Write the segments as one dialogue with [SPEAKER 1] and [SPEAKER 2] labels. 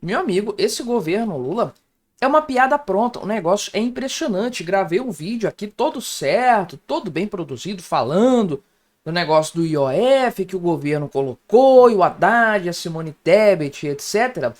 [SPEAKER 1] Meu amigo, esse governo Lula é uma piada pronta, o negócio é impressionante. Gravei um vídeo aqui todo certo, todo bem produzido, falando do negócio do IOF que o governo colocou, e o Haddad, a Simone Tebet, etc.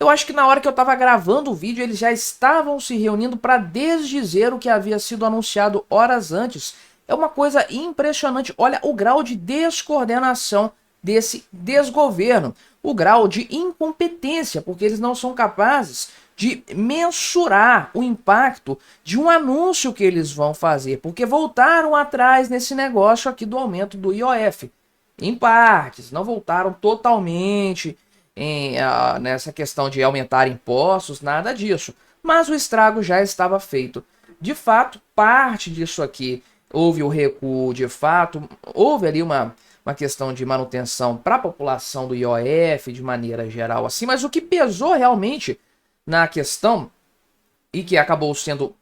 [SPEAKER 1] Eu acho que na hora que eu estava gravando o vídeo, eles já estavam se reunindo para desdizer o que havia sido anunciado horas antes. É uma coisa impressionante. Olha o grau de descoordenação desse desgoverno, o grau de incompetência, porque eles não são capazes de mensurar o impacto de um anúncio que eles vão fazer, porque voltaram atrás nesse negócio aqui do aumento do IOF. Em partes, não voltaram totalmente nessa questão de aumentar impostos, nada disso. Mas o estrago já estava feito. De fato, parte disso aqui, houve o recuo, de fato, houve ali uma questão de manutenção para a população do IOF de maneira geral, assim, mas o que pesou realmente na questão e que acabou sendo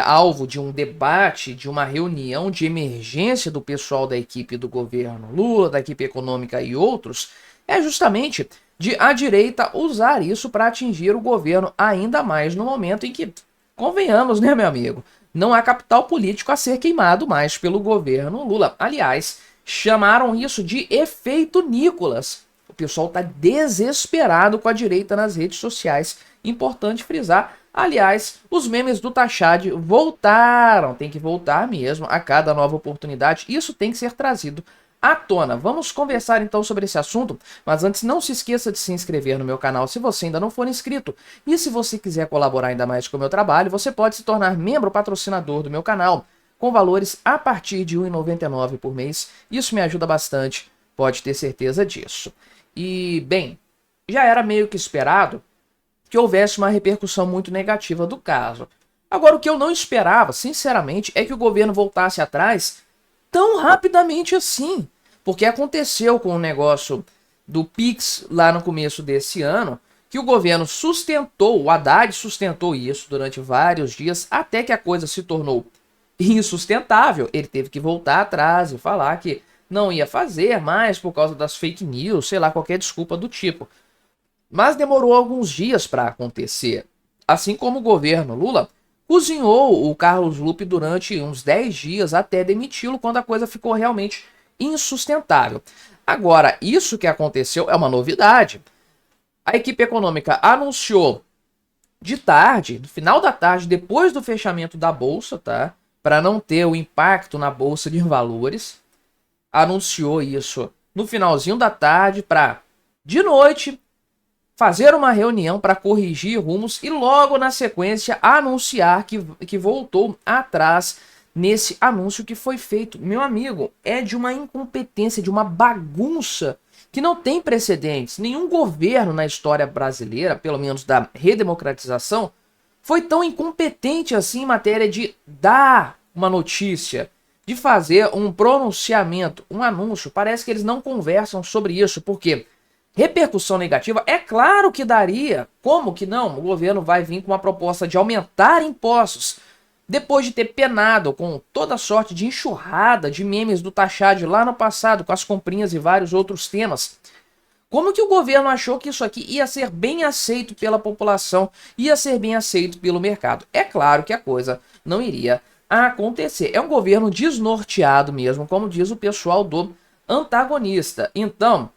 [SPEAKER 1] alvo de um debate, de uma reunião de emergência do pessoal da equipe do governo Lula, da equipe econômica e outros, é justamente de a direita usar isso para atingir o governo ainda mais no momento em que, convenhamos, né, meu amigo, não há capital político a ser queimado mais pelo governo Lula. Aliás, chamaram isso de efeito Nicolas. O pessoal está desesperado com a direita nas redes sociais. Importante frisar. Aliás, os memes do Tachad voltaram. Tem que voltar mesmo a cada nova oportunidade. Isso tem que ser trazido à tona. Vamos conversar então sobre esse assunto, mas antes não se esqueça de se inscrever no meu canal se você ainda não for inscrito. E se você quiser colaborar ainda mais com o meu trabalho, você pode se tornar membro patrocinador do meu canal, com valores a partir de R$ 1,99 por mês. Isso me ajuda bastante, pode ter certeza disso. E, bem, já era meio que esperado que houvesse uma repercussão muito negativa do caso. Agora, o que eu não esperava, sinceramente, é que o governo voltasse atrás tão rapidamente assim. Porque aconteceu com o negócio do Pix lá no começo desse ano, que o governo sustentou, o Haddad sustentou isso durante vários dias, até que a coisa se tornou insustentável. Ele teve que voltar atrás e falar que não ia fazer mais por causa das fake news, sei lá, qualquer desculpa do tipo. Mas demorou alguns dias para acontecer. Assim como o governo Lula cozinhou o Carlos Lupe durante uns 10 dias até demiti-lo quando a coisa ficou realmente insustentável. Agora, isso que aconteceu é uma novidade. A equipe econômica anunciou de tarde, no final da tarde, depois do fechamento da bolsa, tá? Para não ter o impacto na bolsa de valores, anunciou isso no finalzinho da tarde para, de noite, fazer uma reunião para corrigir rumos e logo na sequência anunciar que voltou atrás nesse anúncio que foi feito. Meu amigo, é de uma incompetência, de uma bagunça que não tem precedentes. Nenhum governo na história brasileira, pelo menos da redemocratização, foi tão incompetente assim em matéria de dar uma notícia, de fazer um pronunciamento, um anúncio. Parece que eles não conversam sobre isso, porque repercussão negativa, é claro que daria. Como que não? O governo vai vir com uma proposta de aumentar impostos, depois de ter penado com toda sorte de enxurrada de memes do Tachad lá no passado, com as comprinhas e vários outros temas. Como que o governo achou que isso aqui ia ser bem aceito pela população, ia ser bem aceito pelo mercado? É claro que a coisa não iria acontecer. É um governo desnorteado mesmo, como diz o pessoal do antagonista. Então,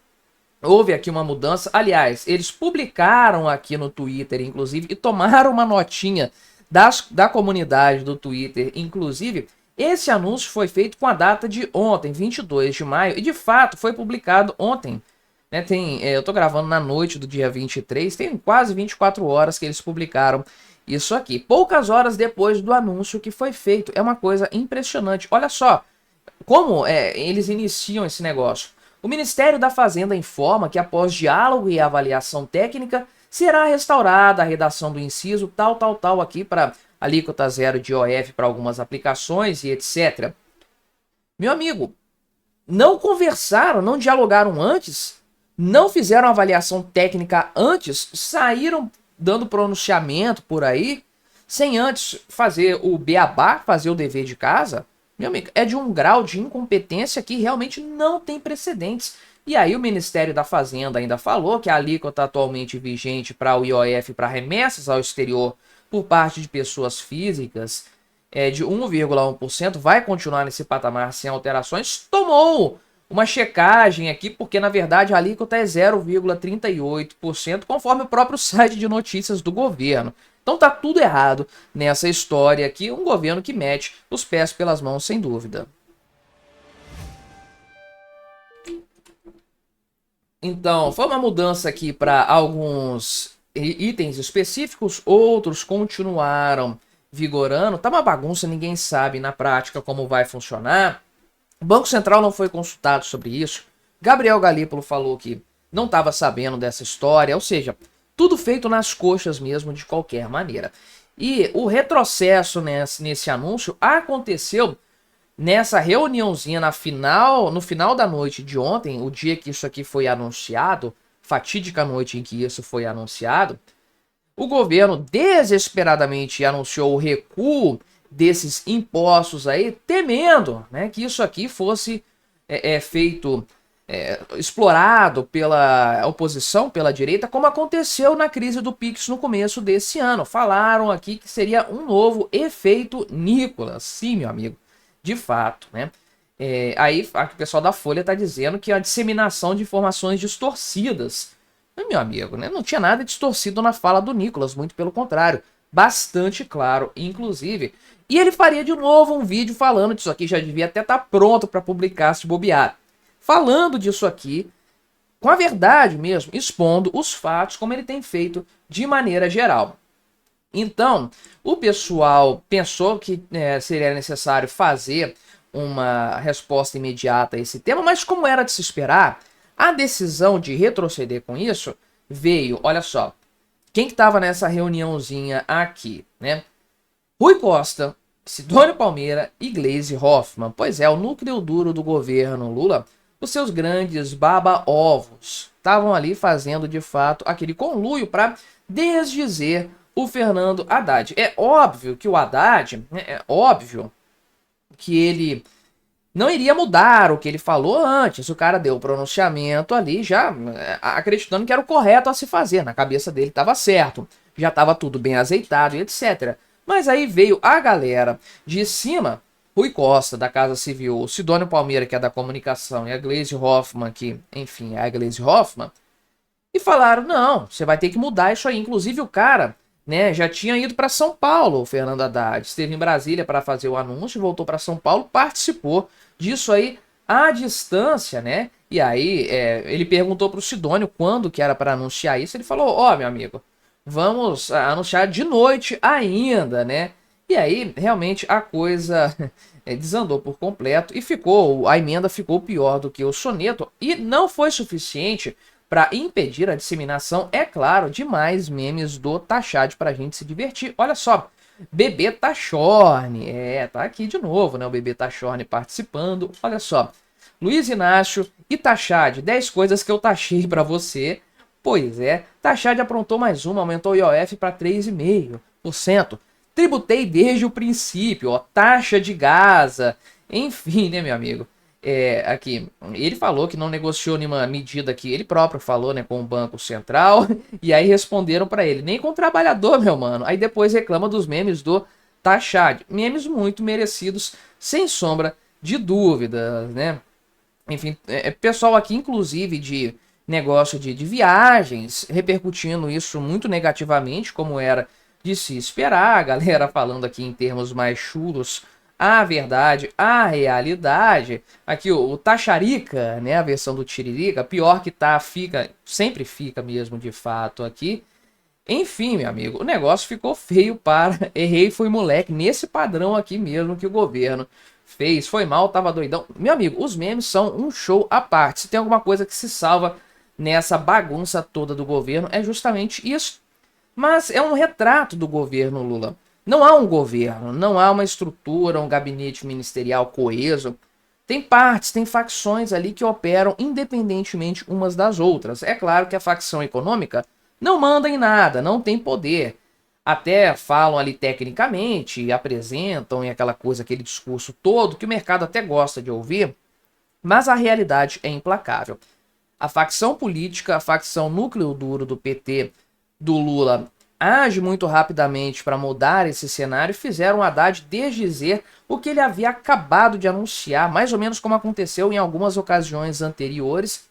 [SPEAKER 1] houve aqui uma mudança. Aliás, eles publicaram aqui no Twitter, inclusive, e tomaram uma notinha da comunidade do Twitter. Inclusive, esse anúncio foi feito com a data de ontem, 22 de maio, e de fato foi publicado ontem. Né? Eu tô gravando na noite do dia 23, tem quase 24 horas que eles publicaram isso aqui. Poucas horas depois do anúncio que foi feito. É uma coisa impressionante. Olha só como eles iniciam esse negócio. O Ministério da Fazenda informa que após diálogo e avaliação técnica, será restaurada a redação do inciso tal aqui para alíquota zero de IOF para algumas aplicações e etc. Meu amigo, não conversaram, não dialogaram antes, não fizeram avaliação técnica antes, saíram dando pronunciamento por aí, sem antes fazer o beabá, fazer o dever de casa. Meu amigo, é de um grau de incompetência que realmente não tem precedentes. E aí o Ministério da Fazenda ainda falou que a alíquota atualmente vigente para o IOF para remessas ao exterior por parte de pessoas físicas de 1,1% vai continuar nesse patamar sem alterações. Tomou uma checagem aqui, porque na verdade a alíquota é 0,38%, conforme o próprio site de notícias do governo. Então tá tudo errado nessa história aqui, um governo que mete os pés pelas mãos, sem dúvida. Então, foi uma mudança aqui para alguns itens específicos, outros continuaram vigorando. Tá uma bagunça, ninguém sabe na prática como vai funcionar. O Banco Central não foi consultado sobre isso. Gabriel Galípolo falou que não estava sabendo dessa história, ou seja, tudo feito nas coxas mesmo, de qualquer maneira. E o retrocesso nesse anúncio aconteceu nessa reuniãozinha no final da noite de ontem, o dia que isso aqui foi anunciado, fatídica noite em que isso foi anunciado. O governo desesperadamente anunciou o recuo desses impostos aí, temendo, né, que isso aqui fosse explorado pela oposição, pela direita, como aconteceu na crise do Pix no começo desse ano. Falaram aqui que seria um novo efeito Nicolas. Sim, meu amigo, de fato, né? Aí o pessoal da Folha está dizendo que a disseminação de informações distorcidas. Meu amigo, né? Não tinha nada distorcido na fala do Nicolas, muito pelo contrário. Bastante claro, inclusive. E ele faria de novo um vídeo falando disso aqui, já devia até estar pronto para publicar se bobear. Falando disso aqui, com a verdade mesmo, expondo os fatos como ele tem feito de maneira geral. Então, o pessoal pensou que seria necessário fazer uma resposta imediata a esse tema, mas como era de se esperar, a decisão de retroceder com isso veio, olha só, quem que estava nessa reuniãozinha aqui, né? Rui Costa, Sidônio Palmeira e Gleisi Hoffmann. Pois é, o núcleo duro do governo Lula, os seus grandes baba-ovos, estavam ali fazendo de fato aquele conluio para desdizer o Fernando Haddad. É óbvio que o Haddad, é óbvio que ele não iria mudar o que ele falou antes. O cara deu o pronunciamento ali já acreditando que era o correto a se fazer. Na cabeça dele estava certo, já estava tudo bem azeitado e etc. Mas aí veio a galera de cima, Rui Costa, da Casa Civil, o Sidônio Palmeira, que é da comunicação, e a Gleisi Hoffmann, que, enfim, é a Gleisi Hoffmann, e falaram, não, você vai ter que mudar isso aí. Inclusive o cara, né, já tinha ido para São Paulo, o Fernando Haddad, esteve em Brasília para fazer o anúncio, voltou para São Paulo, participou disso aí à distância, né? E aí ele perguntou para o Sidônio quando que era para anunciar isso, ele falou, ó, meu amigo, vamos anunciar de noite ainda, né? E aí, realmente, a coisa desandou por completo e a emenda ficou pior do que o soneto, e não foi suficiente para impedir a disseminação, é claro, de mais memes do Tachad para a gente se divertir. Olha só, Bebê Tachorne, tá aqui de novo, né? O Bebê Tachorne participando. Olha só, Luiz Inácio e Tachad, 10 coisas que eu taxei para você. Pois é, Tachad aprontou mais uma, aumentou o IOF para 3,5%. Tributei desde o princípio, ó, taxa de Gaza, enfim, né, meu amigo? Aqui, ele falou que não negociou nenhuma medida que ele próprio falou, né, com o Banco Central, e aí responderam para ele, nem com o trabalhador, meu mano. Aí depois reclama dos memes do Tachad, memes muito merecidos, sem sombra de dúvidas, né? Enfim, pessoal aqui, inclusive, de negócio de viagens, repercutindo isso muito negativamente, como era de se esperar, a galera falando aqui em termos mais chulos, a verdade, a realidade. Aqui o Taxarica, né, a versão do Tiririca, pior que tá, sempre fica mesmo de fato aqui. Enfim, meu amigo, o negócio ficou feio para errei, fui moleque, nesse padrão aqui mesmo que o governo fez. Foi mal, tava doidão. Meu amigo, os memes são um show à parte. Se tem alguma coisa que se salva nessa bagunça toda do governo, é justamente isso. Mas é um retrato do governo Lula. Não há um governo, não há uma estrutura, um gabinete ministerial coeso. Tem partes, tem facções ali que operam independentemente umas das outras. É claro que a facção econômica não manda em nada, não tem poder. Até falam ali tecnicamente, apresentam em aquela coisa, aquele discurso todo que o mercado até gosta de ouvir, mas a realidade é implacável. A facção política, a facção núcleo duro do PT, do Lula, age muito rapidamente para mudar esse cenário e fizeram o Haddad desdizer o que ele havia acabado de anunciar, mais ou menos como aconteceu em algumas ocasiões anteriores,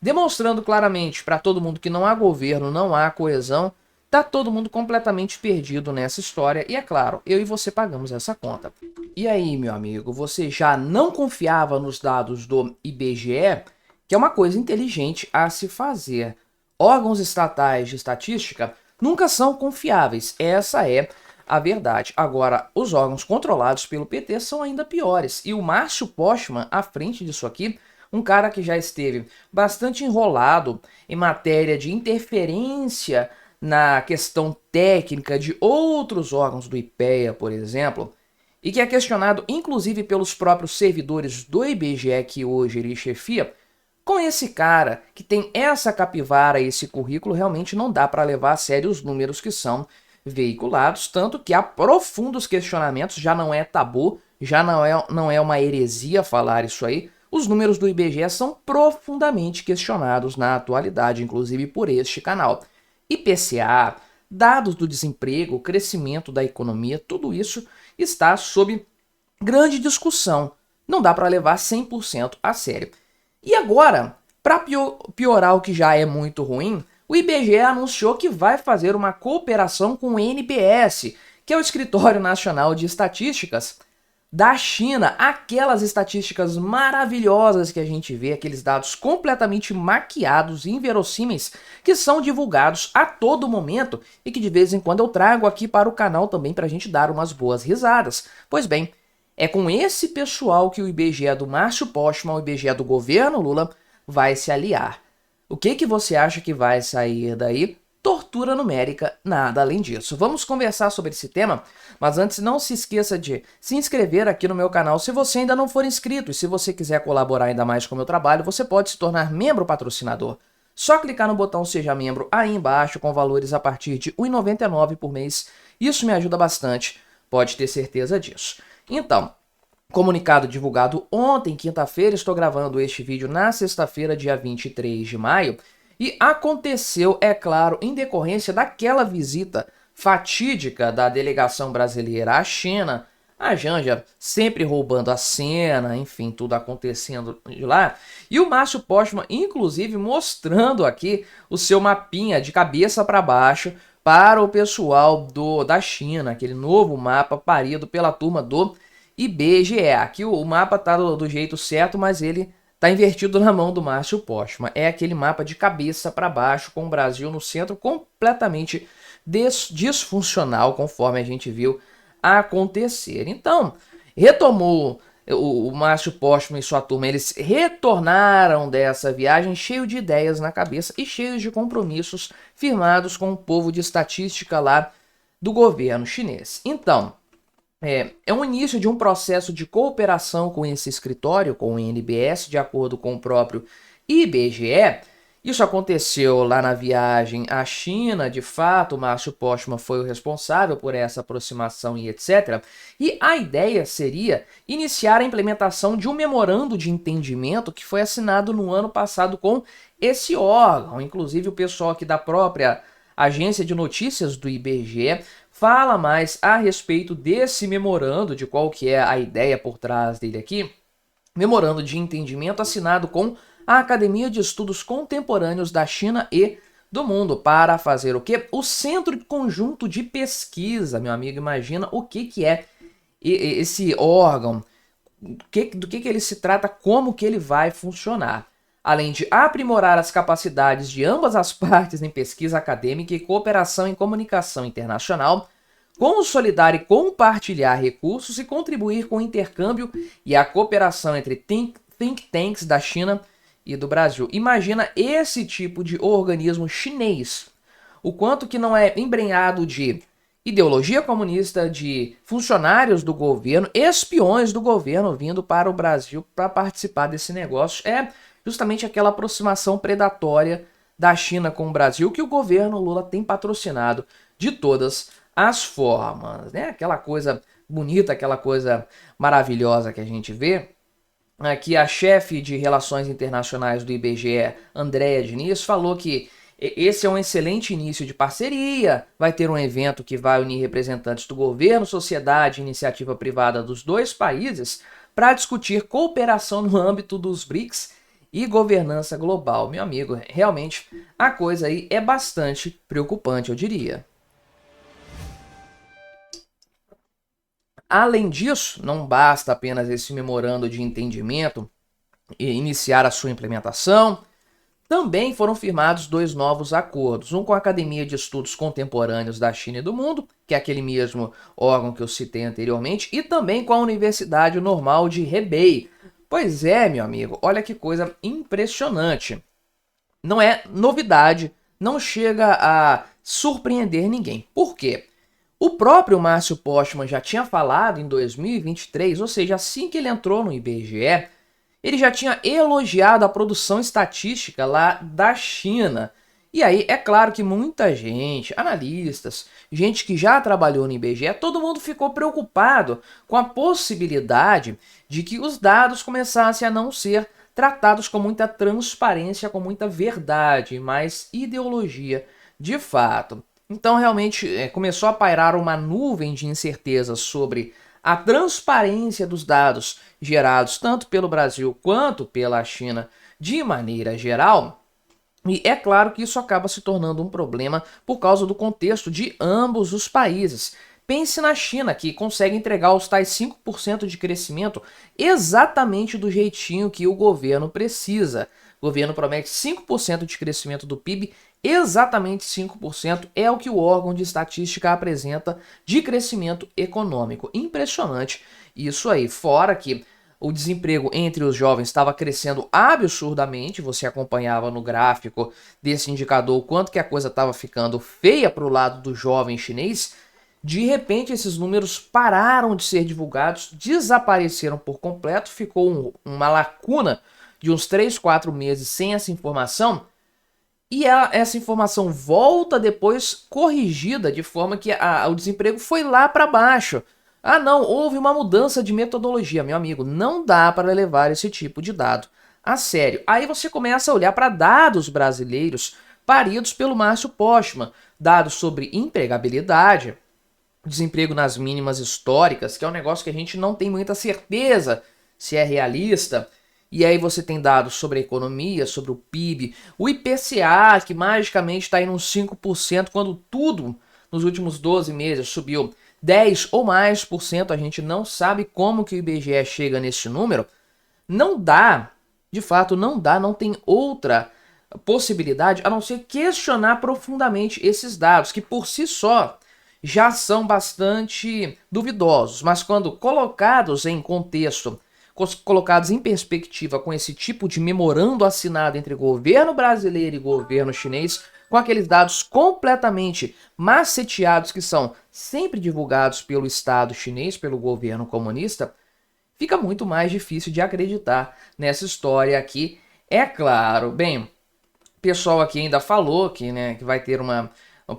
[SPEAKER 1] demonstrando claramente para todo mundo que não há governo, não há coesão, tá todo mundo completamente perdido nessa história e, é claro, eu e você pagamos essa conta. E aí, meu amigo, você já não confiava nos dados do IBGE, que é uma coisa inteligente a se fazer. Órgãos estatais de estatística nunca são confiáveis, essa é a verdade. Agora, os órgãos controlados pelo PT são ainda piores. E o Márcio Postman, à frente disso aqui, um cara que já esteve bastante enrolado em matéria de interferência na questão técnica de outros órgãos do IPEA, por exemplo, e que é questionado inclusive pelos próprios servidores do IBGE que hoje ele chefia. Com esse cara que tem essa capivara, esse currículo, realmente não dá para levar a sério os números que são veiculados, tanto que há profundos questionamentos, já não é tabu, já não é uma heresia falar isso aí. Os números do IBGE são profundamente questionados na atualidade, inclusive por este canal. IPCA, dados do desemprego, crescimento da economia, tudo isso está sob grande discussão. Não dá para levar 100% a sério. E agora, para piorar o que já é muito ruim, o IBGE anunciou que vai fazer uma cooperação com o NBS, que é o Escritório Nacional de Estatísticas da China, aquelas estatísticas maravilhosas que a gente vê, aqueles dados completamente maquiados e inverossímeis que são divulgados a todo momento e que de vez em quando eu trago aqui para o canal também para a gente dar umas boas risadas. Pois bem, é com esse pessoal que o IBGE do Márcio Postman, o IBGE do governo Lula, vai se aliar. O que você acha que vai sair daí? Tortura numérica, nada além disso. Vamos conversar sobre esse tema, mas antes não se esqueça de se inscrever aqui no meu canal se você ainda não for inscrito. E se você quiser colaborar ainda mais com o meu trabalho, você pode se tornar membro patrocinador. Só clicar no botão Seja Membro aí embaixo com valores a partir de R$ 1,99 por mês. Isso me ajuda bastante, pode ter certeza disso. Então, comunicado divulgado ontem, quinta-feira, estou gravando este vídeo na sexta-feira, dia 23 de maio, e aconteceu, é claro, em decorrência daquela visita fatídica da delegação brasileira à China, a Janja sempre roubando a cena, enfim, tudo acontecendo de lá, e o Márcio Postman, inclusive, mostrando aqui o seu mapinha de cabeça para baixo para o pessoal da China, aquele novo mapa parido pela turma do IBGE. Aqui o mapa tá do jeito certo, mas ele tá invertido na mão do Márcio Postman. É aquele mapa de cabeça para baixo, com o Brasil no centro, completamente disfuncional, conforme a gente viu acontecer. Então, retomou o Márcio Postman e sua turma, eles retornaram dessa viagem cheio de ideias na cabeça e cheios de compromissos firmados com o povo de estatística lá do governo chinês. Então, é um início de um processo de cooperação com esse escritório, com o NBS, de acordo com o próprio IBGE. Isso aconteceu lá na viagem à China, de fato, o Márcio Postman foi o responsável por essa aproximação e etc. E a ideia seria iniciar a implementação de um memorando de entendimento que foi assinado no ano passado com esse órgão. Inclusive o pessoal aqui da própria agência de notícias do IBGE fala mais a respeito desse memorando, de qual que é a ideia por trás dele aqui. Memorando de entendimento assinado com a Academia de Estudos Contemporâneos da China e do Mundo, para fazer o quê? O Centro Conjunto de Pesquisa, meu amigo, imagina o que é esse órgão, do que ele se trata, como que ele vai funcionar. Além de aprimorar as capacidades de ambas as partes em pesquisa acadêmica e cooperação em comunicação internacional, consolidar e compartilhar recursos e contribuir com o intercâmbio e a cooperação entre think tanks da China e do Brasil. Imagina esse tipo de organismo chinês, o quanto que não é embrenhado de ideologia comunista, de funcionários do governo, espiões do governo vindo para o Brasil para participar desse negócio. É justamente aquela aproximação predatória da China com o Brasil que o governo Lula tem patrocinado de todas as formas, né? Aquela coisa bonita, aquela coisa maravilhosa que a gente vê Aqui a chefe de Relações Internacionais do IBGE, Andréa Diniz, falou que esse é um excelente início de parceria, vai ter um evento que vai unir representantes do governo, sociedade e iniciativa privada dos dois países para discutir cooperação no âmbito dos BRICS e governança global. Meu amigo, realmente a coisa aí é bastante preocupante, eu diria. Além disso, não basta apenas esse memorando de entendimento e iniciar a sua implementação, também foram firmados dois novos acordos, um com a Academia de Estudos Contemporâneos da China e do Mundo, que é aquele mesmo órgão que eu citei anteriormente, e também com a Universidade Normal de Hebei. Pois é, meu amigo, olha que coisa impressionante. Não é novidade, não chega a surpreender ninguém. Por quê? O próprio Márcio Postman já tinha falado em 2023, ou seja, assim que ele entrou no IBGE, ele já tinha elogiado a produção estatística lá da China. E aí, é claro que muita gente, analistas, gente que já trabalhou no IBGE, todo mundo ficou preocupado com a possibilidade de que os dados começassem a não ser tratados com muita transparência, com muita verdade, mas ideologia de fato. Então, realmente, começou a pairar uma nuvem de incertezas sobre a transparência dos dados gerados tanto pelo Brasil quanto pela China de maneira geral. E é claro que isso acaba se tornando um problema por causa do contexto de ambos os países. Pense na China, que consegue entregar os tais 5% de crescimento exatamente do jeitinho que o governo precisa. O governo promete 5% de crescimento do PIB, exatamente 5% é o que o órgão de estatística apresenta de crescimento econômico. Impressionante isso aí, fora que o desemprego entre os jovens estava crescendo absurdamente, você acompanhava no gráfico desse indicador o quanto que a coisa estava ficando feia para o lado do jovem chinês. De repente esses números pararam de ser divulgados, desapareceram por completo, ficou uma lacuna de uns 3, 4 meses sem essa informação, e essa informação volta depois corrigida, de forma que o desemprego foi lá para baixo. Ah não, houve uma mudança de metodologia, meu amigo, não dá para levar esse tipo de dado a sério. Aí você começa a olhar para dados brasileiros paridos pelo Márcio Postman, dados sobre empregabilidade, desemprego nas mínimas históricas, que é um negócio que a gente não tem muita certeza se é realista. E aí você tem dados sobre a economia, sobre o PIB, o IPCA, que magicamente está em uns 5%, quando tudo nos últimos 12 meses subiu 10 ou mais por cento. A gente não sabe como que o IBGE chega nesse número. Não dá, de fato não dá, não tem outra possibilidade a não ser questionar profundamente esses dados, que por si só já são bastante duvidosos, mas quando colocados em contexto, colocados em perspectiva com esse tipo de memorando assinado entre governo brasileiro e governo chinês, com aqueles dados completamente maceteados que são sempre divulgados pelo Estado chinês, pelo governo comunista, fica muito mais difícil de acreditar nessa história aqui. É claro, bem, o pessoal aqui ainda falou que, que vai ter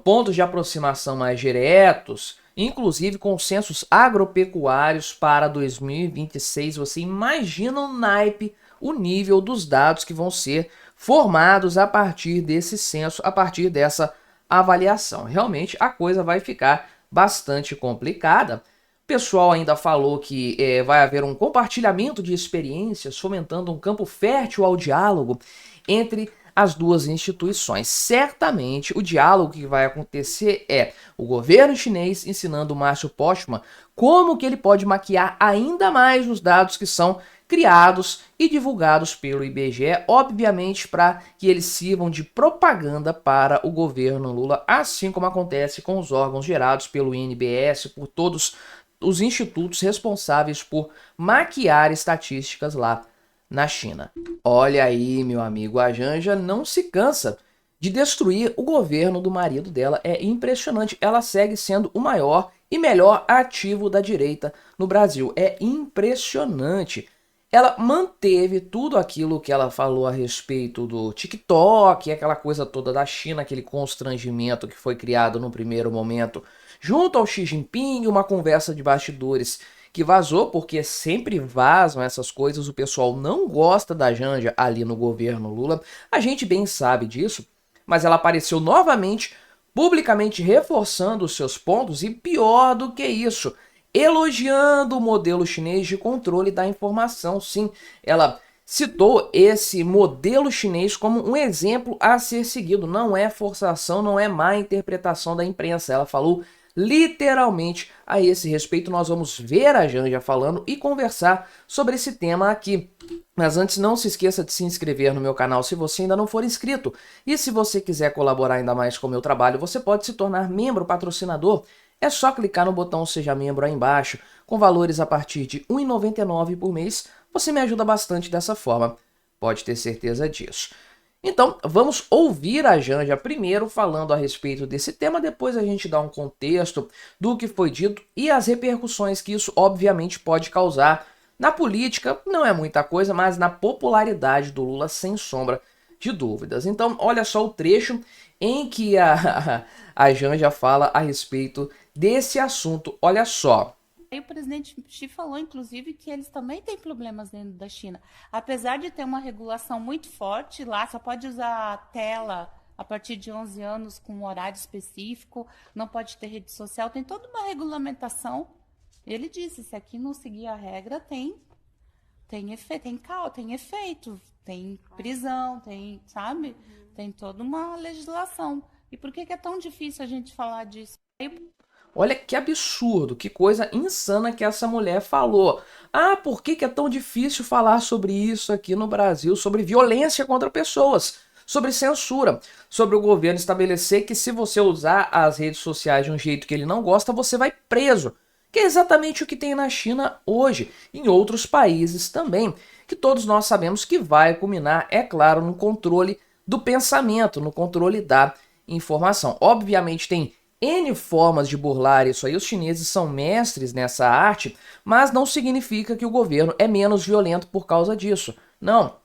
[SPEAKER 1] pontos de aproximação mais diretos, inclusive consensos agropecuários para 2026. Você imagina o naipe, o nível dos dados que vão ser formados a partir desse censo, a partir dessa avaliação. Realmente a coisa vai ficar bastante complicada. O pessoal ainda falou que vai haver um compartilhamento de experiências, fomentando um campo fértil ao diálogo entre as duas instituições. Certamente o diálogo que vai acontecer é o governo chinês ensinando o Márcio Postman como que ele pode maquiar ainda mais os dados que são criados e divulgados pelo IBGE, obviamente para que eles sirvam de propaganda para o governo Lula, assim como acontece com os órgãos gerados pelo INBS, por todos os institutos responsáveis por maquiar estatísticas lá na China. Olha aí, meu amigo, a Janja não se cansa de destruir o governo do marido dela. É impressionante, ela segue sendo o maior e melhor ativo da direita no Brasil. É impressionante. Ela manteve tudo aquilo que ela falou a respeito do TikTok, aquela coisa toda da China, aquele constrangimento que foi criado no primeiro momento junto ao Xi Jinping, uma conversa de bastidores que vazou, porque sempre vazam essas coisas, o pessoal não gosta da Janja ali no governo Lula, a gente bem sabe disso, mas ela apareceu novamente, publicamente reforçando os seus pontos e pior do que isso, elogiando o modelo chinês de controle da informação. Sim, ela citou esse modelo chinês como um exemplo a ser seguido. Não é forçação, não é má interpretação da imprensa. Ela falou literalmente a esse respeito. Nós vamos ver a Janja falando e conversar sobre esse tema aqui. Mas antes, não se esqueça de se inscrever no meu canal se você ainda não for inscrito. E se você quiser colaborar ainda mais com o meu trabalho, você pode se tornar membro patrocinador. É só clicar no botão Seja Membro aí embaixo, com valores a partir de R$ 1,99 por mês. Você me ajuda bastante dessa forma, pode ter certeza disso. Então, vamos ouvir a Janja primeiro falando a respeito desse tema, depois a gente dá um contexto do que foi dito e as repercussões que isso obviamente pode causar na política, não é muita coisa, mas na popularidade do Lula, sem sombra de dúvidas. Então, olha só o trecho em que a Janja fala a respeito desse assunto, olha só.
[SPEAKER 2] E o presidente Xi falou, inclusive, que eles também têm problemas dentro da China. Apesar de ter uma regulação muito forte lá, só pode usar a tela a partir de 11 anos com um horário específico, não pode ter rede social, tem toda uma regulamentação. Ele disse, se aqui não seguir a regra, tem efeito, tem prisão, tem, sabe? Tem toda uma legislação. E por que é tão difícil a gente falar disso?
[SPEAKER 1] Olha que absurdo, que coisa insana que essa mulher falou. Ah, por que é tão difícil falar sobre isso aqui no Brasil? Sobre violência contra pessoas, sobre censura, sobre o governo estabelecer que se você usar as redes sociais de um jeito que ele não gosta, você vai preso. Que é exatamente o que tem na China hoje, em outros países também, que todos nós sabemos que vai culminar, é claro, no controle do pensamento, no controle da informação. Obviamente tem N formas de burlar isso aí, os chineses são mestres nessa arte, mas não significa que o governo é menos violento por causa disso. Não,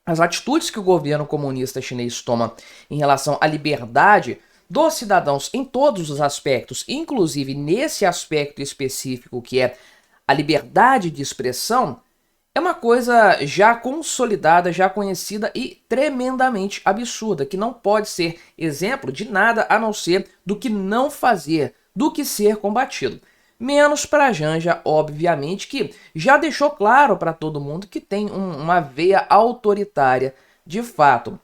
[SPEAKER 1] as atitudes que o governo comunista chinês toma em relação à liberdade dos cidadãos em todos os aspectos, inclusive nesse aspecto específico que é a liberdade de expressão, é uma coisa já consolidada, já conhecida e tremendamente absurda, que não pode ser exemplo de nada a não ser do que não fazer, do que ser combatido. Menos para a Janja, obviamente, que já deixou claro para todo mundo que tem uma veia autoritária de fato.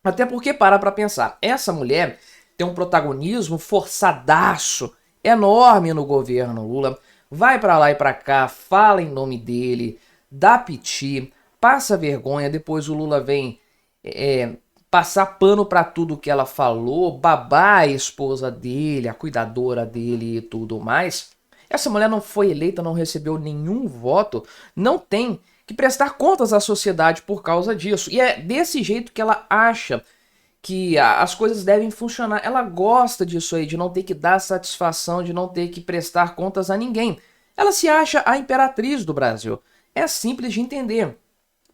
[SPEAKER 1] Até porque, para pensar, essa mulher tem um protagonismo forçadaço, enorme no governo Lula, vai para lá e para cá, fala em nome dele, dá piti, passa vergonha, depois o Lula vem passar pano para tudo que ela falou, babar a esposa dele, a cuidadora dele e tudo mais. Essa mulher não foi eleita, não recebeu nenhum voto, não tem que prestar contas à sociedade por causa disso. E é desse jeito que ela acha que as coisas devem funcionar. Ela gosta disso aí, de não ter que dar satisfação, de não ter que prestar contas a ninguém. Ela se acha a imperatriz do Brasil. É simples de entender.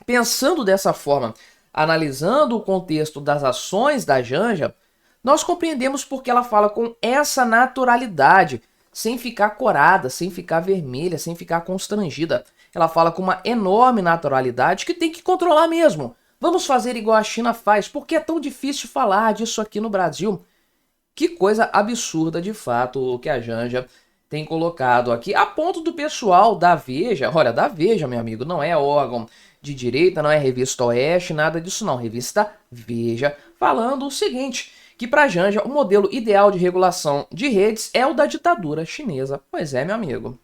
[SPEAKER 1] Pensando dessa forma, analisando o contexto das ações da Janja, nós compreendemos porque ela fala com essa naturalidade, sem ficar corada, sem ficar vermelha, sem ficar constrangida. Ela fala com uma enorme naturalidade que tem que controlar mesmo. Vamos fazer igual a China faz, porque é tão difícil falar disso aqui no Brasil. Que coisa absurda de fato o que a Janja tem colocado aqui, a ponto do pessoal da Veja, olha, da Veja, meu amigo, não é órgão de direita, não é revista Oeste, nada disso não, revista Veja, falando o seguinte, que para Janja o modelo ideal de regulação de redes é o da ditadura chinesa. Pois é, meu amigo.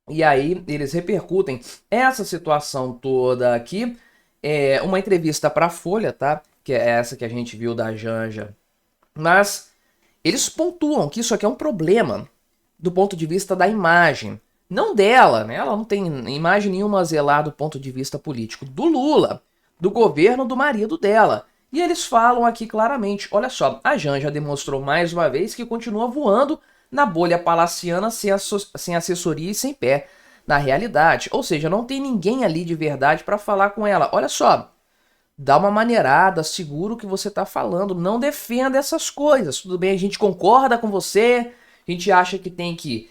[SPEAKER 1] E aí eles repercutem essa situação toda aqui, uma entrevista para a Folha, tá? Que é essa que a gente viu da Janja. Mas eles pontuam que isso aqui é um problema do ponto de vista da imagem. Não dela, né? Ela não tem imagem nenhuma a zelar do ponto de vista político. Do Lula, do governo do marido dela. E eles falam aqui claramente, olha só, a Janja demonstrou mais uma vez que continua voando na bolha palaciana sem assessoria e sem pé na realidade. Ou seja, não tem ninguém ali de verdade para falar com ela. Olha só, dá uma maneirada, segura o que você está falando, não defenda essas coisas. Tudo bem, a gente concorda com você, A gente acha que tem que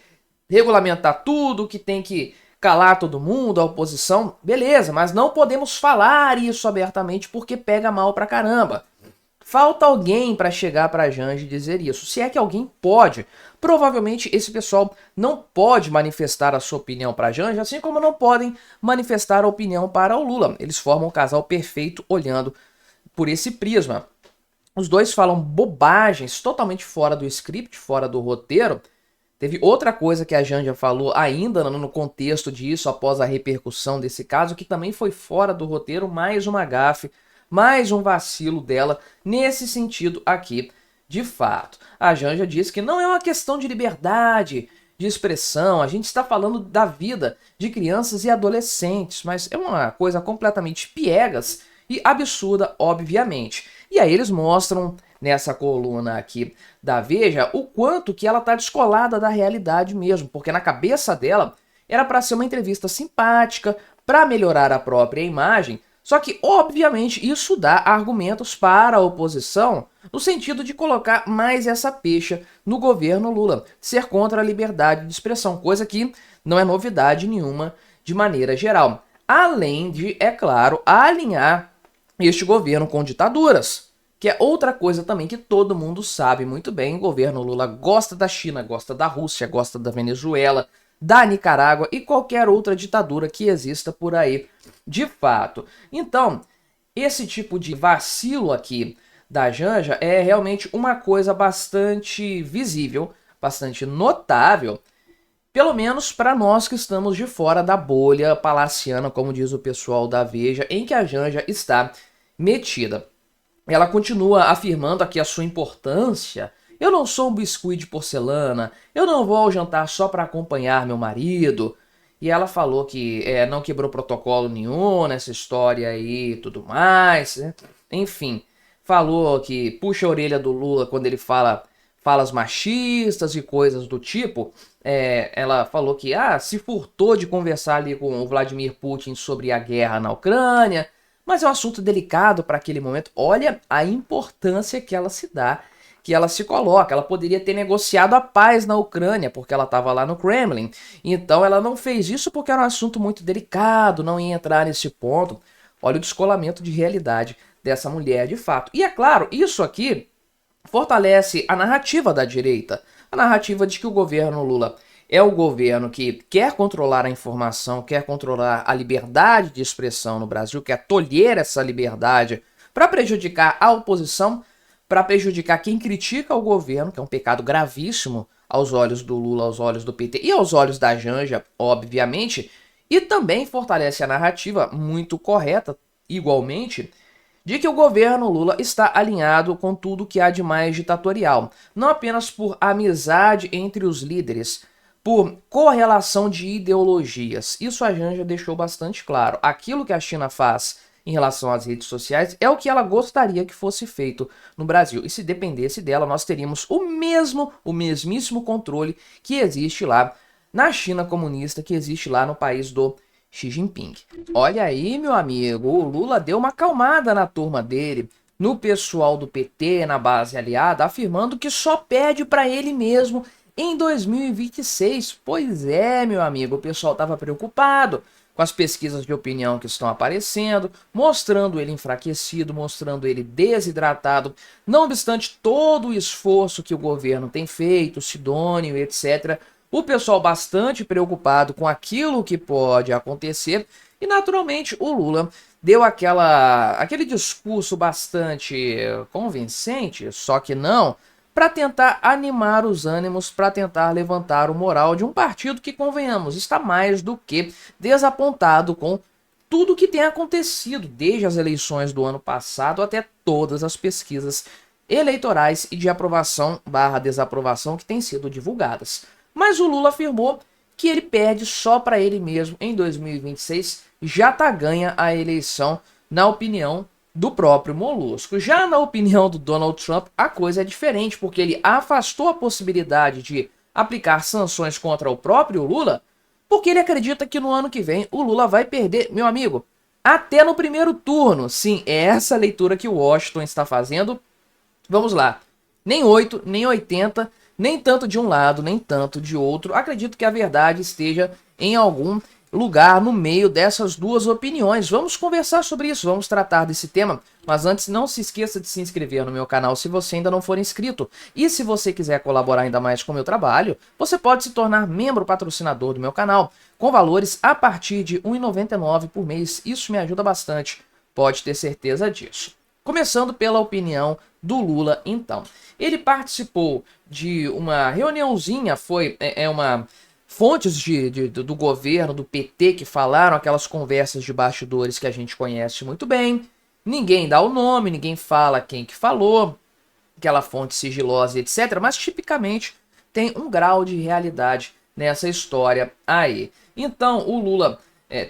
[SPEAKER 1] regulamentar tudo, que tem que calar todo mundo, a oposição, beleza, mas não podemos falar isso abertamente porque pega mal pra caramba. Falta alguém para chegar para a Janja e dizer isso. Se é que alguém pode. Provavelmente esse pessoal não pode manifestar a sua opinião para a Janja, assim como não podem manifestar a opinião para o Lula. Eles formam um casal perfeito olhando por esse prisma. Os dois falam bobagens totalmente fora do script, fora do roteiro. Teve outra coisa que a Janja falou ainda no contexto disso, após a repercussão desse caso, que também foi fora do roteiro, mais uma gafe, mais um vacilo dela nesse sentido aqui, de fato. A Janja disse que não é uma questão de liberdade de expressão, a gente está falando da vida de crianças e adolescentes, mas é uma coisa completamente piegas e absurda, obviamente. E aí eles mostram nessa coluna aqui da Veja o quanto que ela tá descolada da realidade mesmo, porque na cabeça dela era para ser uma entrevista simpática, para melhorar a própria imagem, só que obviamente isso dá argumentos para a oposição no sentido de colocar mais essa pecha no governo Lula, ser contra a liberdade de expressão, coisa que não é novidade nenhuma de maneira geral. Além de, é claro, alinhar este governo com ditaduras, que é outra coisa também que todo mundo sabe muito bem. O governo Lula gosta da China, gosta da Rússia, gosta da Venezuela, da Nicarágua e qualquer outra ditadura que exista por aí, de fato. Então, esse tipo de vacilo aqui da Janja é realmente uma coisa bastante visível, bastante notável, pelo menos para nós que estamos de fora da bolha palaciana, como diz o pessoal da Veja, em que a Janja está metida. Ela continua afirmando aqui a sua importância. Eu não sou um biscuit de porcelana, eu não vou ao jantar só para acompanhar meu marido. E ela falou que não quebrou protocolo nenhum nessa história aí e tudo mais, né? Enfim, falou que puxa a orelha do Lula quando ele fala falas machistas e coisas do tipo. Ela falou que se furtou de conversar ali com o Vladimir Putin sobre a guerra na Ucrânia, mas é um assunto delicado para aquele momento. Olha a importância que ela se dá, que ela se coloca. Ela poderia ter negociado a paz na Ucrânia, porque ela estava lá no Kremlin. Então ela não fez isso porque era um assunto muito delicado, não ia entrar nesse ponto. Olha o descolamento de realidade dessa mulher de fato. E é claro, isso aqui fortalece a narrativa da direita. A narrativa de que o governo Lula é o governo que quer controlar a informação, quer controlar a liberdade de expressão no Brasil, quer tolher essa liberdade para prejudicar a oposição, para prejudicar quem critica o governo, que é um pecado gravíssimo aos olhos do Lula, aos olhos do PT e aos olhos da Janja, obviamente, e também fortalece a narrativa muito correta, igualmente, de que o governo Lula está alinhado com tudo que há de mais ditatorial, não apenas por amizade entre os líderes, por correlação de ideologias. Isso a Janja deixou bastante claro. Aquilo que a China faz em relação às redes sociais é o que ela gostaria que fosse feito no Brasil. E se dependesse dela, nós teríamos o mesmíssimo controle que existe lá na China comunista, que existe lá no país do Xi Jinping. Olha aí, meu amigo, o Lula deu uma acalmada na turma dele, no pessoal do PT, na base aliada, afirmando que só pede para ele mesmo em 2026. Pois é, meu amigo, o pessoal estava preocupado com as pesquisas de opinião que estão aparecendo, mostrando ele enfraquecido, mostrando ele desidratado. Não obstante todo o esforço que o governo tem feito, Sidônio, etc., o pessoal bastante preocupado com aquilo que pode acontecer. E, naturalmente, o Lula deu aquele discurso bastante convincente, só que não, para tentar animar os ânimos, para tentar levantar o moral de um partido que, convenhamos, está mais do que desapontado com tudo que tem acontecido desde as eleições do ano passado até todas as pesquisas eleitorais e de aprovação/desaprovação que têm sido divulgadas. Mas o Lula afirmou que ele perde só para ele mesmo em 2026, já tá ganha a eleição, na opinião do próprio Molusco. Já na opinião do Donald Trump, a coisa é diferente, porque ele afastou a possibilidade de aplicar sanções contra o próprio Lula, porque ele acredita que no ano que vem o Lula vai perder, meu amigo, até no primeiro turno. Sim, é essa leitura que o Washington está fazendo. Vamos lá, nem 8, nem 80, nem tanto de um lado, nem tanto de outro. Acredito que a verdade esteja em algum lugar no meio dessas duas opiniões. Vamos conversar sobre isso, vamos tratar desse tema. Mas antes, não se esqueça de se inscrever no meu canal se você ainda não for inscrito. E se você quiser colaborar ainda mais com o meu trabalho, você pode se tornar membro patrocinador do meu canal, com valores a partir de R$ 1,99 por mês. Isso me ajuda bastante, pode ter certeza disso. Começando pela opinião do Lula, então. Ele participou de uma reuniãozinha, fontes do governo, do PT, que falaram aquelas conversas de bastidores que a gente conhece muito bem. Ninguém dá o nome, ninguém fala quem que falou, aquela fonte sigilosa, etc. Mas tipicamente tem um grau de realidade nessa história aí. Então o Lula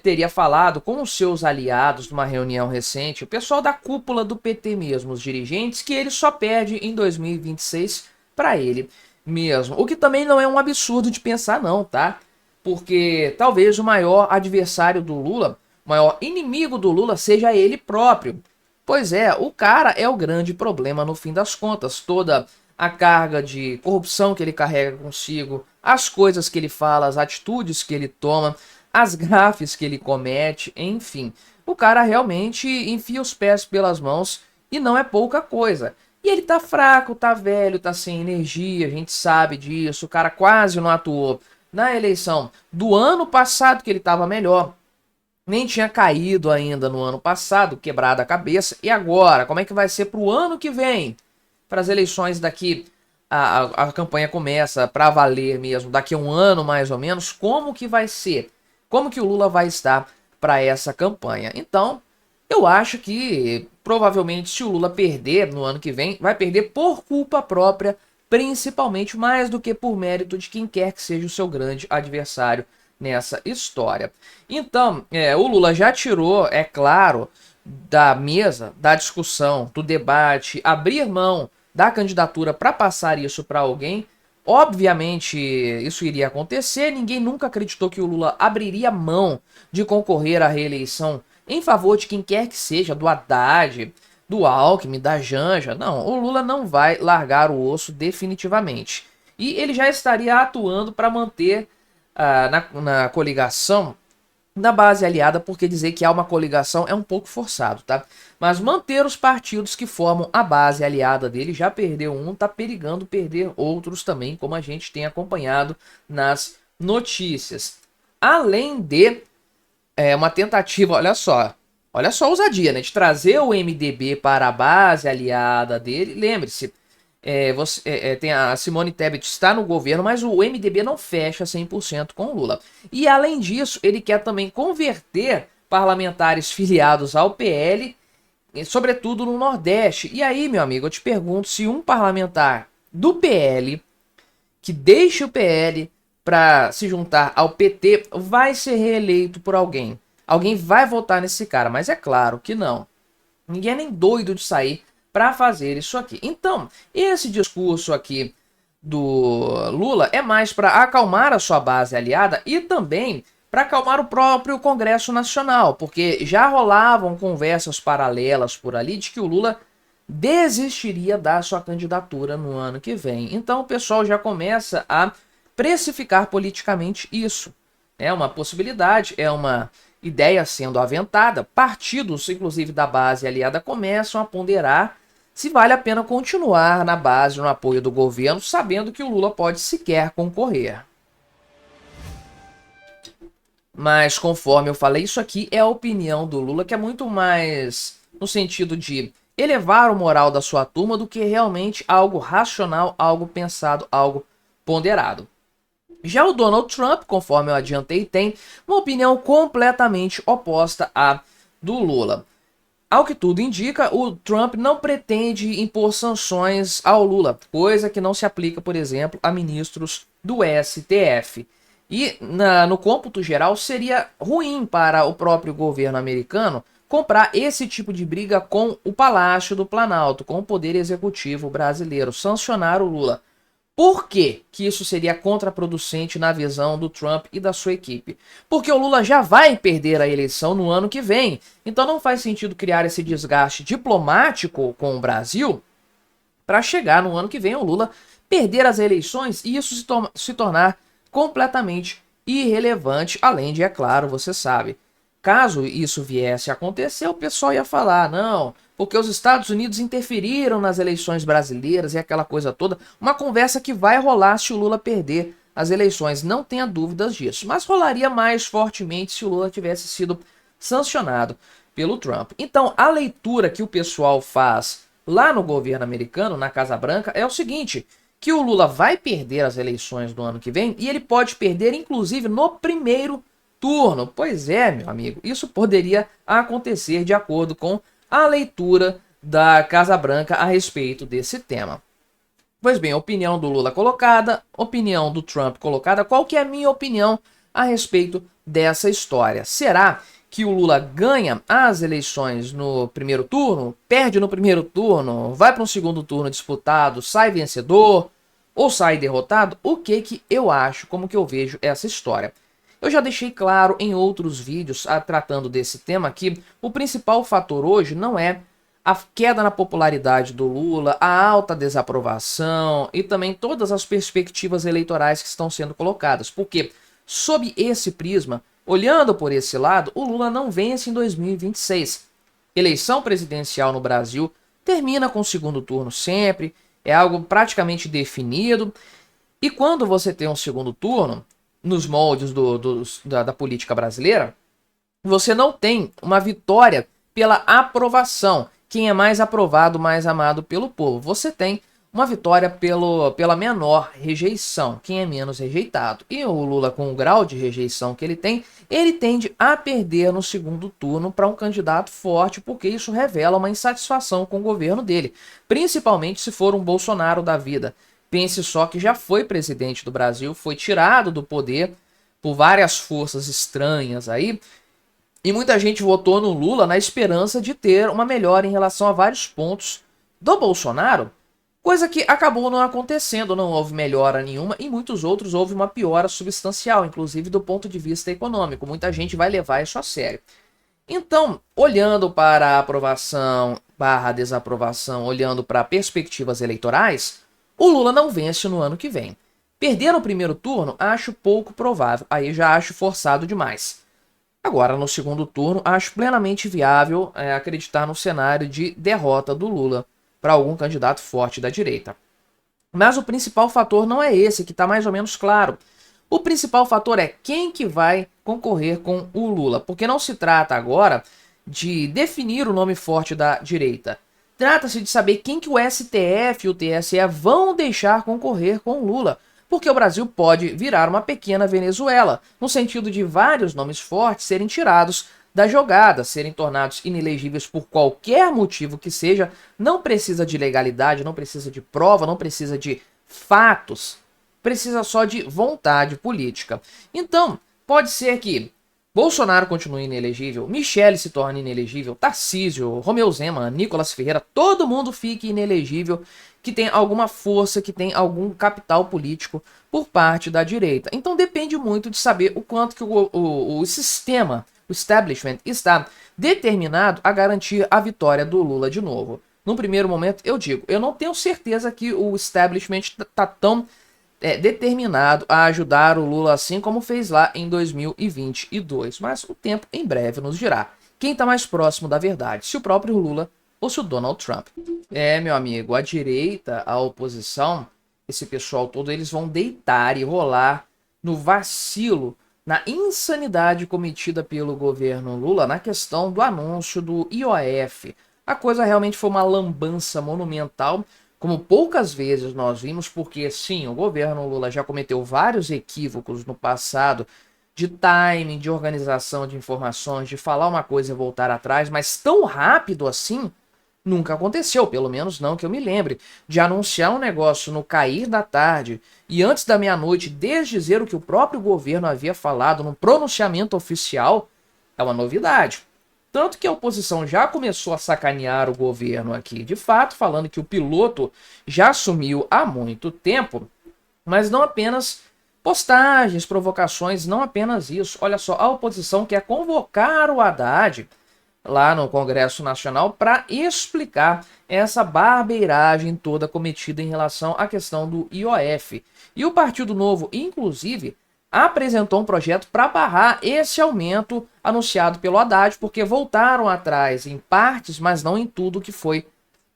[SPEAKER 1] teria falado com os seus aliados numa reunião recente, o pessoal da cúpula do PT mesmo, os dirigentes, que ele só perde em 2026 para ele mesmo. O que também não é um absurdo de pensar não, tá? Porque talvez o maior adversário do Lula, o maior inimigo do Lula seja ele próprio. Pois é, o cara é o grande problema no fim das contas. Toda a carga de corrupção que ele carrega consigo, as coisas que ele fala, as atitudes que ele toma, as gafes que ele comete, enfim. O cara realmente enfia os pés pelas mãos e não é pouca coisa. E ele tá fraco, tá velho, tá sem energia, a gente sabe disso. O cara quase não atuou na eleição do ano passado, que ele tava melhor. Nem tinha caído ainda no ano passado, quebrado a cabeça. E agora, como é que vai ser pro ano que vem? Para as eleições daqui, a campanha começa para valer mesmo, daqui a um ano mais ou menos. Como que vai ser? Como que o Lula vai estar para essa campanha? Então, eu acho que provavelmente se o Lula perder no ano que vem, vai perder por culpa própria, principalmente, mais do que por mérito de quem quer que seja o seu grande adversário nessa história. Então, o Lula já tirou, é claro, da mesa, da discussão, do debate, abrir mão da candidatura para passar isso para alguém. Obviamente isso iria acontecer, ninguém nunca acreditou que o Lula abriria mão de concorrer à reeleição em favor de quem quer que seja, do Haddad, do Alckmin, da Janja. Não, o Lula não vai largar o osso definitivamente. E ele já estaria atuando para manter na coligação da base aliada, porque dizer que há uma coligação é um pouco forçado, tá? Mas manter os partidos que formam a base aliada dele, já perdeu um, tá perigando perder outros também, como a gente tem acompanhado nas notícias. Além de uma tentativa, olha só a ousadia, né, de trazer o MDB para a base aliada dele. Lembre-se, tem a Simone Tebet está no governo, mas o MDB não fecha 100% com o Lula. E além disso, ele quer também converter parlamentares filiados ao PL, sobretudo no Nordeste. E aí, meu amigo, eu te pergunto se um parlamentar do PL, que deixa o PL para se juntar ao PT, vai ser reeleito por alguém. Alguém vai votar nesse cara, mas é claro que não. Ninguém é nem doido de sair para fazer isso aqui. Então, esse discurso aqui do Lula é mais para acalmar a sua base aliada e também para acalmar o próprio Congresso Nacional, porque já rolavam conversas paralelas por ali de que o Lula desistiria da sua candidatura no ano que vem. Então o pessoal já começa a precificar politicamente isso. É uma possibilidade, é uma ideia sendo aventada. Partidos, inclusive da base aliada, começam a ponderar se vale a pena continuar na base, no apoio do governo, sabendo que o Lula pode sequer concorrer. Mas, conforme eu falei, isso aqui é a opinião do Lula, que é muito mais no sentido de elevar o moral da sua turma do que realmente algo racional, algo pensado, algo ponderado. Já o Donald Trump, conforme eu adiantei, tem uma opinião completamente oposta à do Lula. Ao que tudo indica, o Trump não pretende impor sanções ao Lula, coisa que não se aplica, por exemplo, a ministros do STF. E no cômputo geral seria ruim para o próprio governo americano comprar esse tipo de briga com o Palácio do Planalto, com o Poder Executivo brasileiro, sancionar o Lula. Por que isso seria contraproducente na visão do Trump e da sua equipe? Porque o Lula já vai perder a eleição no ano que vem. Então não faz sentido criar esse desgaste diplomático com o Brasil para chegar no ano que vem o Lula perder as eleições e isso se tornar completamente irrelevante, além de, é claro, você sabe, caso isso viesse a acontecer, o pessoal ia falar, não, porque os Estados Unidos interferiram nas eleições brasileiras e aquela coisa toda, uma conversa que vai rolar se o Lula perder as eleições, não tenha dúvidas disso, mas rolaria mais fortemente se o Lula tivesse sido sancionado pelo Trump. Então, a leitura que o pessoal faz lá no governo americano, na Casa Branca, é o seguinte, que o Lula vai perder as eleições do ano que vem e ele pode perder, inclusive, no primeiro turno. Pois é, meu amigo, isso poderia acontecer de acordo com a leitura da Casa Branca a respeito desse tema. Pois bem, opinião do Lula colocada, opinião do Trump colocada. Qual que é a minha opinião a respeito dessa história? Será que o Lula ganha as eleições no primeiro turno, perde no primeiro turno, vai para um segundo turno disputado, sai vencedor ou sai derrotado? O que eu acho, como que eu vejo essa história? Eu já deixei claro em outros vídeos tratando desse tema que o principal fator hoje não é a queda na popularidade do Lula, a alta desaprovação e também todas as perspectivas eleitorais que estão sendo colocadas. Porque, sob esse prisma, olhando por esse lado, o Lula não vence em 2026. Eleição presidencial no Brasil termina com o segundo turno sempre, é algo praticamente definido. E quando você tem um segundo turno, nos moldes da política brasileira, você não tem uma vitória pela aprovação. Quem é mais aprovado, mais amado pelo povo. Você tem uma vitória pela menor rejeição, quem é menos rejeitado. E o Lula, com o grau de rejeição que ele tende a perder no segundo turno para um candidato forte, porque isso revela uma insatisfação com o governo dele, principalmente se for um Bolsonaro da vida. Pense só que já foi presidente do Brasil, foi tirado do poder por várias forças estranhas aí, e muita gente votou no Lula na esperança de ter uma melhora em relação a vários pontos do Bolsonaro, coisa que acabou não acontecendo, não houve melhora nenhuma, e muitos outros houve uma piora substancial, inclusive do ponto de vista econômico. Muita gente vai levar isso a sério. Então, olhando para a aprovação / desaprovação, olhando para perspectivas eleitorais, o Lula não vence no ano que vem. Perder no primeiro turno, acho pouco provável, aí já acho forçado demais. Agora, no segundo turno, acho plenamente viável acreditar no cenário de derrota do Lula para algum candidato forte da direita. Mas o principal fator não é esse, que está mais ou menos claro. O principal fator é quem que vai concorrer com o Lula, porque não se trata agora de definir o nome forte da direita. Trata-se de saber quem que o STF e o TSE vão deixar concorrer com o Lula, porque o Brasil pode virar uma pequena Venezuela, no sentido de vários nomes fortes serem tirados da jogada, serem tornados inelegíveis por qualquer motivo que seja. Não precisa de legalidade, não precisa de prova, não precisa de fatos, precisa só de vontade política. Então, pode ser que Bolsonaro continue inelegível, Michele se torne inelegível, Tarcísio, Romeu Zema, Nicolas Ferreira, todo mundo fique inelegível, que tem alguma força, que tem algum capital político por parte da direita. Então depende muito de saber o quanto que o sistema, o establishment, está determinado a garantir a vitória do Lula de novo. Num primeiro momento, eu digo, eu não tenho certeza que o establishment está tão determinado a ajudar o Lula assim como fez lá em 2022. Mas o tempo em breve nos dirá quem está mais próximo da verdade, se o próprio Lula ou se o Donald Trump. Meu amigo, a direita, a oposição, esse pessoal todo, eles vão deitar e rolar no vacilo, na insanidade cometida pelo governo Lula na questão do anúncio do IOF. A coisa realmente foi uma lambança monumental, como poucas vezes nós vimos, porque sim, o governo Lula já cometeu vários equívocos no passado, de timing, de organização de informações, de falar uma coisa e voltar atrás, mas tão rápido assim nunca aconteceu, pelo menos não que eu me lembre, de anunciar um negócio no cair da tarde e antes da meia-noite desdizer o que o próprio governo havia falado num pronunciamento oficial, é uma novidade. Tanto que a oposição já começou a sacanear o governo aqui, de fato, falando que o piloto já sumiu há muito tempo, mas não apenas postagens, provocações, não apenas isso. Olha só, a oposição quer convocar o Haddad lá no Congresso Nacional para explicar essa barbeiragem toda cometida em relação à questão do IOF. E o Partido Novo, inclusive, apresentou um projeto para barrar esse aumento anunciado pelo Haddad, porque voltaram atrás em partes, mas não em tudo que foi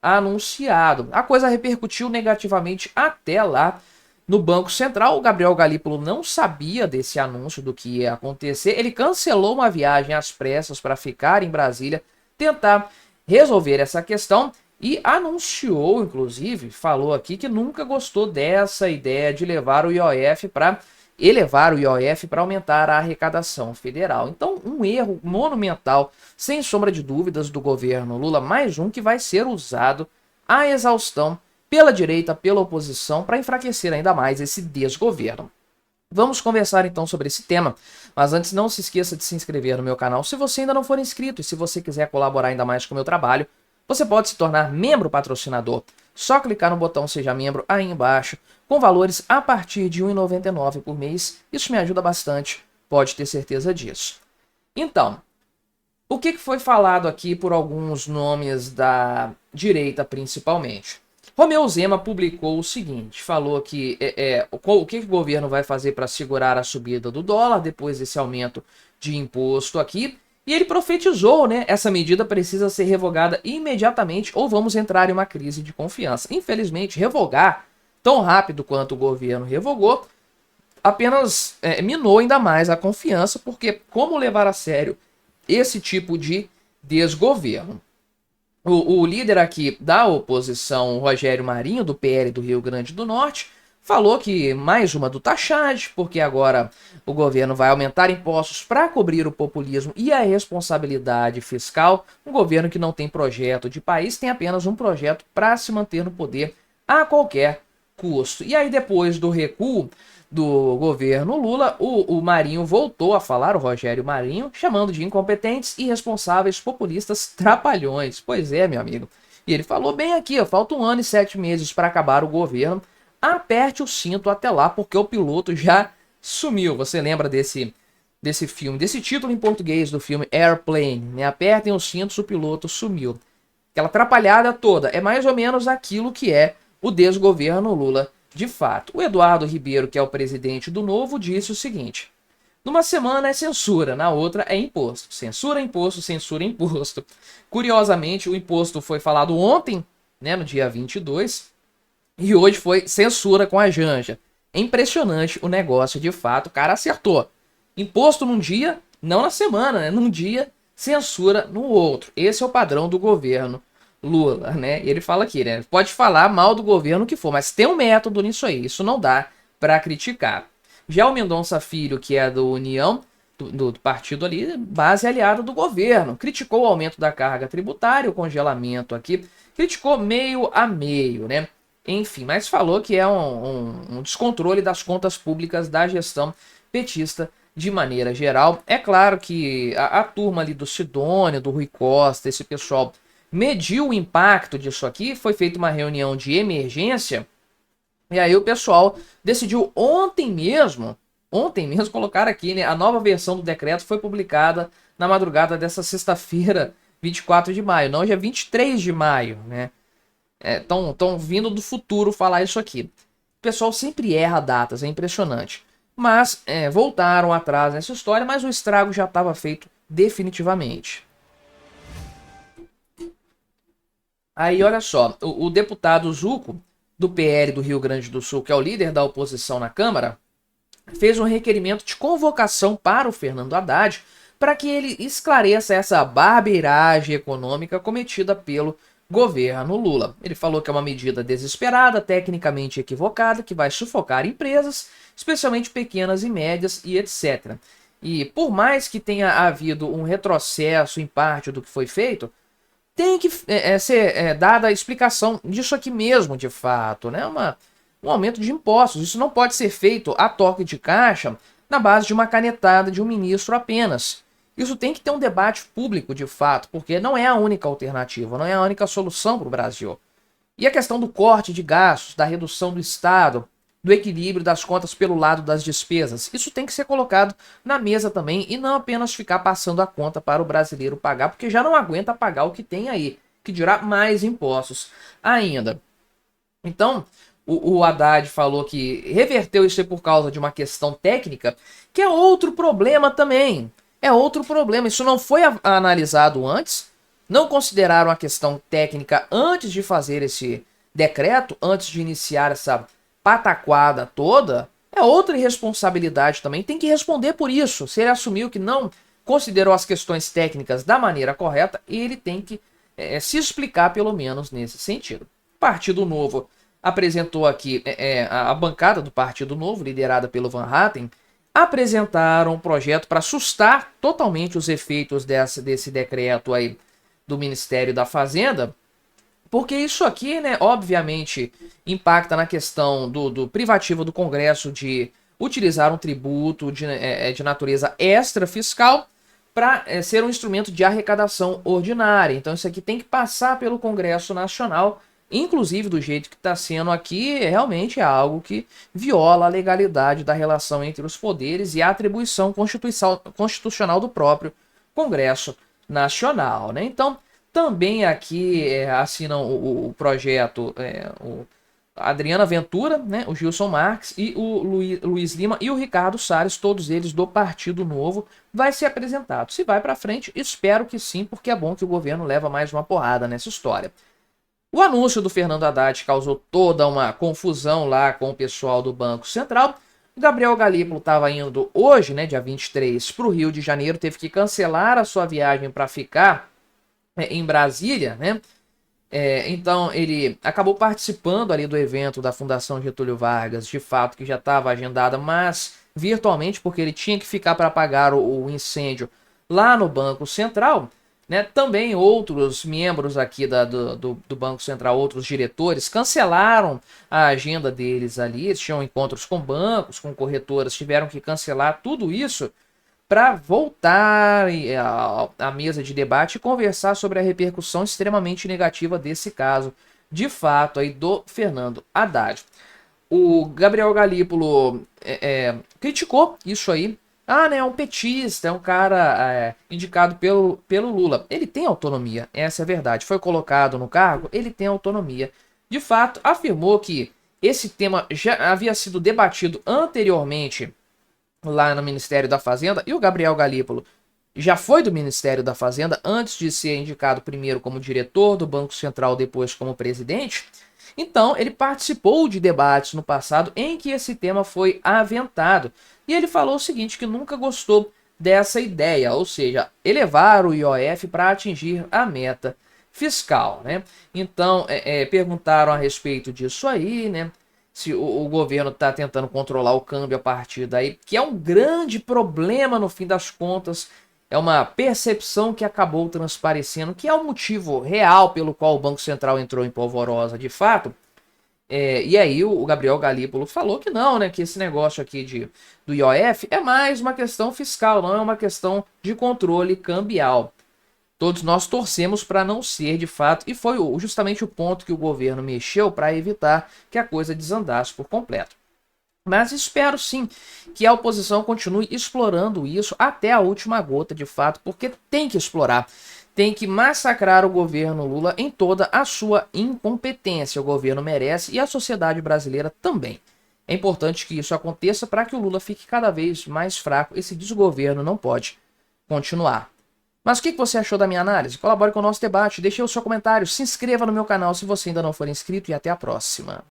[SPEAKER 1] anunciado. A coisa repercutiu negativamente até lá no Banco Central. O Gabriel Galípolo não sabia desse anúncio do que ia acontecer. Ele cancelou uma viagem às pressas para ficar em Brasília, tentar resolver essa questão e anunciou, inclusive, falou aqui que nunca gostou dessa ideia de levar o IOF para elevar o IOF para aumentar a arrecadação federal. Então, um erro monumental, sem sombra de dúvidas, do governo Lula, mais um que vai ser usado à exaustão pela direita, pela oposição, para enfraquecer ainda mais esse desgoverno. Vamos conversar então sobre esse tema, mas antes não se esqueça de se inscrever no meu canal se você ainda não for inscrito, e se você quiser colaborar ainda mais com o meu trabalho, você pode se tornar membro patrocinador. Só clicar no botão Seja Membro aí embaixo, com valores a partir de R$ 1,99 por mês. Isso me ajuda bastante, pode ter certeza disso. Então, o que foi falado aqui por alguns nomes da direita principalmente? Romeu Zema publicou o seguinte, falou que o que o governo vai fazer para segurar a subida do dólar depois desse aumento de imposto aqui, e ele profetizou, né, essa medida precisa ser revogada imediatamente ou vamos entrar em uma crise de confiança. Infelizmente, revogar tão rápido quanto o governo revogou apenas minou ainda mais a confiança, porque como levar a sério esse tipo de desgoverno? O líder aqui da oposição, Rogério Marinho, do PL do Rio Grande do Norte, falou que mais uma do taxade, porque agora o governo vai aumentar impostos para cobrir o populismo e a responsabilidade fiscal. Um governo que não tem projeto de país, tem apenas um projeto para se manter no poder a qualquer custo. E aí, depois do recuo do governo Lula, o Marinho voltou a falar, o Rogério Marinho, chamando de incompetentes, irresponsáveis, populistas, trapalhões. Pois é, meu amigo. E ele falou bem aqui, ó, falta 1 ano e 7 meses para acabar o governo. Aperte o cinto até lá, porque o piloto já sumiu. Você lembra desse filme, desse título em português do filme Airplane, né? Apertem os cintos, o piloto sumiu. Aquela atrapalhada toda é mais ou menos aquilo que é o desgoverno Lula de fato. O Eduardo Ribeiro, que é o presidente do Novo, disse o seguinte: numa semana é censura, na outra é imposto. Censura, imposto, censura, imposto. Curiosamente, o imposto foi falado ontem, né, no dia 22, e hoje foi censura com a Janja. É impressionante o negócio, de fato, o cara acertou. Imposto num dia, não na semana, né? Num dia, censura no outro. Esse é o padrão do governo Lula, né? E ele fala aqui, né? Pode falar mal do governo que for, mas tem um método nisso aí. Isso não dá para criticar. Já o Mendonça Filho, que é do União, do partido ali, base aliada do governo, criticou o aumento da carga tributária, o congelamento aqui, criticou meio a meio, né? Enfim, mas falou que é um descontrole das contas públicas da gestão petista de maneira geral. É claro que a turma ali do Sidônio, do Rui Costa, esse pessoal mediu o impacto disso aqui, foi feita uma reunião de emergência, e aí o pessoal decidiu ontem mesmo colocar aqui, né, a nova versão do decreto foi publicada na madrugada dessa sexta-feira, 24 de maio, não, já 23 de maio, né? Estão vindo do futuro falar isso aqui. O pessoal sempre erra datas, é impressionante. Mas voltaram atrás nessa história, mas o estrago já estava feito definitivamente. Aí, olha só, o deputado Zuco, do PL do Rio Grande do Sul, que é o líder da oposição na Câmara, fez um requerimento de convocação para o Fernando Haddad para que ele esclareça essa barbeiragem econômica cometida pelo governo Lula. Ele falou que é uma medida desesperada, tecnicamente equivocada, que vai sufocar empresas, especialmente pequenas e médias e etc. E por mais que tenha havido um retrocesso em parte do que foi feito, tem que ser dada a explicação disso aqui mesmo, de fato, né? Um aumento de impostos. Isso não pode ser feito a toque de caixa na base de uma canetada de um ministro apenas. Isso tem que ter um debate público, de fato, porque não é a única alternativa, não é a única solução para o Brasil. E a questão do corte de gastos, da redução do Estado, do equilíbrio das contas pelo lado das despesas. Isso tem que ser colocado na mesa também e não apenas ficar passando a conta para o brasileiro pagar, porque já não aguenta pagar o que tem aí, que dirá mais impostos ainda. Então, o Haddad falou que reverteu isso aí por causa de uma questão técnica, que é outro problema também. É outro problema. Isso não foi analisado antes, não consideraram a questão técnica antes de fazer esse decreto, antes de iniciar essa pataquada toda. É outra irresponsabilidade também. Tem que responder por isso. Se ele assumiu que não considerou as questões técnicas da maneira correta, ele tem que se explicar pelo menos nesse sentido. Partido Novo apresentou aqui, a bancada do Partido Novo, liderada pelo Van Hatten, apresentaram um projeto para sustar totalmente os efeitos desse decreto aí do Ministério da Fazenda, porque isso aqui, né, obviamente, impacta na questão do privativo do Congresso de utilizar um tributo de natureza extrafiscal para ser um instrumento de arrecadação ordinária. Então isso aqui tem que passar pelo Congresso Nacional, inclusive do jeito que está sendo aqui, realmente é algo que viola a legalidade da relação entre os poderes e a atribuição constitucional do próprio Congresso Nacional, né? Então, também aqui assinam o projeto a Adriana Ventura, né, o Gilson Marques e o Luiz Lima e o Ricardo Salles, todos eles do Partido Novo, vai ser apresentado. Se vai para frente, espero que sim, porque é bom que o governo leva mais uma porrada nessa história. O anúncio do Fernando Haddad causou toda uma confusão lá com o pessoal do Banco Central. O Gabriel Galípolo estava indo hoje, né, dia 23, para o Rio de Janeiro, teve que cancelar a sua viagem para ficar em Brasília, né? Então ele acabou participando ali do evento da Fundação Getúlio Vargas, de fato que já estava agendada, mas virtualmente, porque ele tinha que ficar para apagar o incêndio lá no Banco Central. Né? Também outros membros aqui do Banco Central, outros diretores, cancelaram a agenda deles ali. Eles tinham encontros com bancos, com corretoras, tiveram que cancelar tudo isso para voltar à mesa de debate e conversar sobre a repercussão extremamente negativa desse caso, de fato, aí do Fernando Haddad. O Gabriel Galípolo criticou isso aí. Né, é um petista, é um cara indicado pelo Lula. Ele tem autonomia, essa é a verdade. Foi colocado no cargo, ele tem autonomia. De fato, afirmou que esse tema já havia sido debatido anteriormente lá no Ministério da Fazenda, e o Gabriel Galípolo já foi do Ministério da Fazenda antes de ser indicado primeiro como diretor do Banco Central, depois como presidente. Então, ele participou de debates no passado em que esse tema foi aventado. E ele falou o seguinte, que nunca gostou dessa ideia, ou seja, elevar o IOF para atingir a meta fiscal, né? Então, perguntaram a respeito disso aí, né? Se o governo está tentando controlar o câmbio a partir daí, que é um grande problema no fim das contas, é uma percepção que acabou transparecendo, que é o motivo real pelo qual o Banco Central entrou em polvorosa de fato. E aí o Gabriel Galípolo falou que não, né, que esse negócio aqui do IOF é mais uma questão fiscal, não é uma questão de controle cambial. Todos nós torcemos para não ser de fato, e foi justamente o ponto que o governo mexeu para evitar que a coisa desandasse por completo. Mas espero sim que a oposição continue explorando isso até a última gota de fato, porque tem que explorar. Tem que massacrar o governo Lula em toda a sua incompetência. O governo merece e a sociedade brasileira também. É importante que isso aconteça para que o Lula fique cada vez mais fraco. Esse desgoverno não pode continuar. Mas o que você achou da minha análise? Colabore com o nosso debate, deixe o seu comentário, se inscreva no meu canal se você ainda não for inscrito e até a próxima.